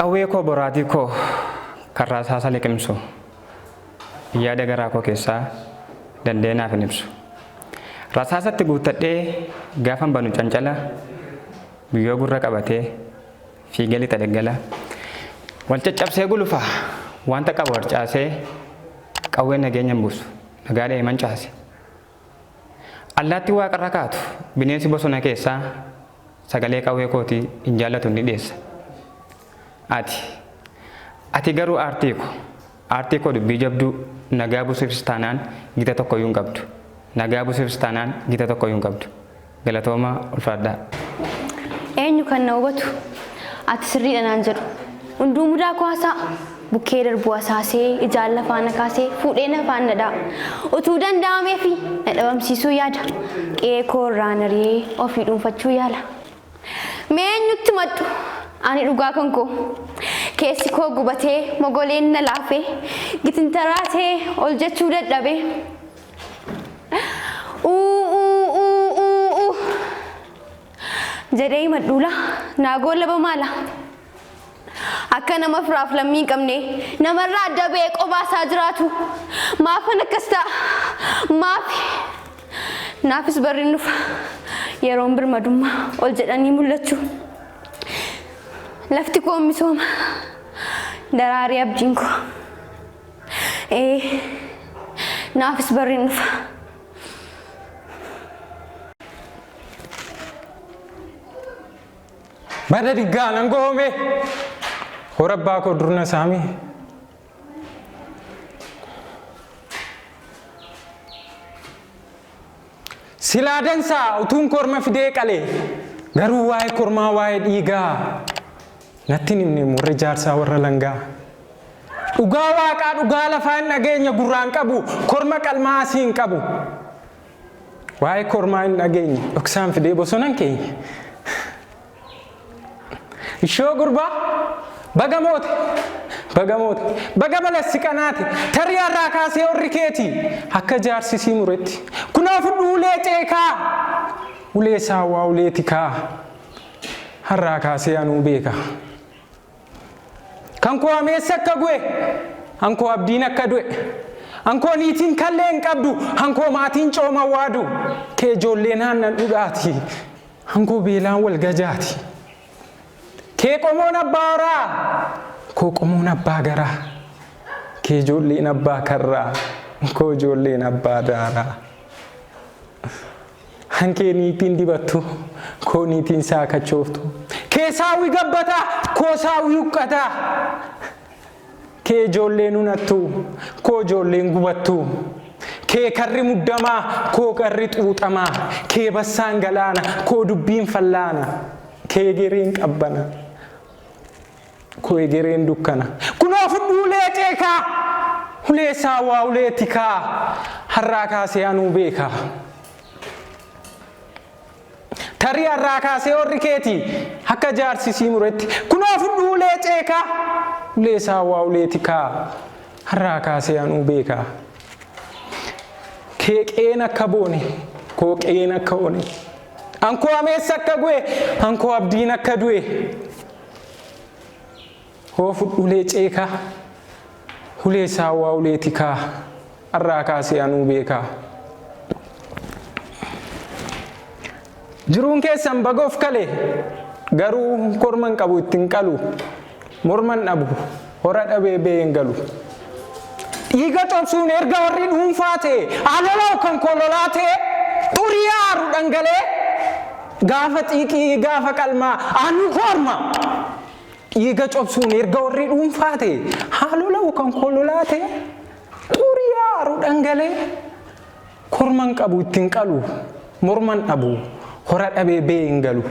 Qawwee koo boraatii koo karraa saasa liqimsu yaada garaa koo keessaa dandeenyaaf hin ibsu. Rasaasatti guuttadhee gaafan banu cancala biyyoo gurra qabatee fiigee lixa daggala wal caccabsee gulufa wanta qabu harcaasee qawwee nageenya buusu nagaadhee mancaase. Allaatti waaqarra kaatu bineensi bosona keessaa sagalee qawwee kootii hin jaallatu ni dhiyeessa. Ati garuu aartii koo dubbii jabduu nagaa buusuufis taanaan gita tokko iyyuu hin qabdu. Nagaa buusuufis taanaan gita tokko iyyuu hin qabdu. Galatooma ulfaadhaa. Eenyu kan na hubatu? Ati sirriidha naan jedhu. Hunduu mudaa koosaa bukkee darbuu asaasee ijaan lafaan kaasee fuudhee nafaan nadhaa. Utuu danda'amee fi na dhabamsiisuu yaada. Qe'ee koo irraa naree ofii dhuunfachuu yaala. Mee eenyutti maddu? Ani dhugaa kan koo keessi koo gubatee mogoleen na laafee gitintaraatee ol jechuu dadhabee jedhee madduula naagoo laba maala akka nama firaaf lammii hin qabne namarraa adda ba'ee qobaasaa jiraatu maafan akkas ta'a naafis barri nufa yeroon birmadummaa ol jedhanii mul'achuu. Lafti koo misooma daraaree abdiin koo naafis barri nufa. Bada diggaa nan goome hora abbaa koo durna saami. Silaa dansaa utuun korma fidee qalee garuu waa'ee kormaa waa'ee dhiigaa natti nimne murre jaarsaa warra langaa. Dhugaa waaqaa dhugaa lafaa hin dhageenya gurraan qabu korma qalmaa asii hin qabu. Waa'ee kormaa hin dhageenye dhoksaan fidee bosonan keenya. Ishoo gurbaa baga moote baga balassi qanaate tarii har'aa kaasee horri keeti akka jaarsisii muretti kunaaf ulee ceekaa ulee saawwaa ulee tikaa har'aa kaasee anuu beeka. Kan koo ameessa akka gu'e hankoo abdiin akka du'e hankoo niitiin kallee hin qabdu hankoo maatiin cooma waadu kee ijoolleen aannan dhudhaati hankoo beelaan wal gajaati. Kee qomoon abbaa horaa koo qomoon abbaa garaa kee ijoolleen abbaa karraa koo ijoolleen abbaa daaraa. Hankee niitiin dibattu koo niitiin saakachooftu kee saawwi gabbataa koo saawwi huqqataa. Kee ijoolleen hunattu koo ijoolleen gubattu kee karri muddamaa koo karri xuuxamaa kee bassaan galaana koo dubbiin fallaana kee egereen qabbana koo egereen dukkana. Kunoo fudhu ulee ceekaa ulee saawwaa ulee tikaa har'aa kaasee anuu beekaa. Tarii har'aa kaasee horri keeti akka jaarsisii muretti kunoo fudhu ulee ceekaa ulee saawwaa ulee tikaa har'aa kaasee anuu beekaa. Kee qeen akka boone koo qeen akka one hankoo ameessa akka gu'e hankoo abdiin akka du'e. Hoo fudhu ulee ceekaa ulee saawwaa ulee tikaa har'aa kaasee anuu beekaa. Jiruun keessan bagoof kale garuu korman qabu ittiin qalu morman dhabu hora dhabee ba'een galu. Dhiiga cobsuun erga warri dhuunfaa ta'e aloloo kan kololaa ta'e xurii aaru dhangalee gaafa xiiqii gaafa qalmaa anu korma. Dhiiga cobsuun erga warri dhuunfaa ta'e aloloo kan kololaa ta'e xurii aaru dhangalee korman qabu ittiin qalu morman dhabu hora dhabee ba'een galu.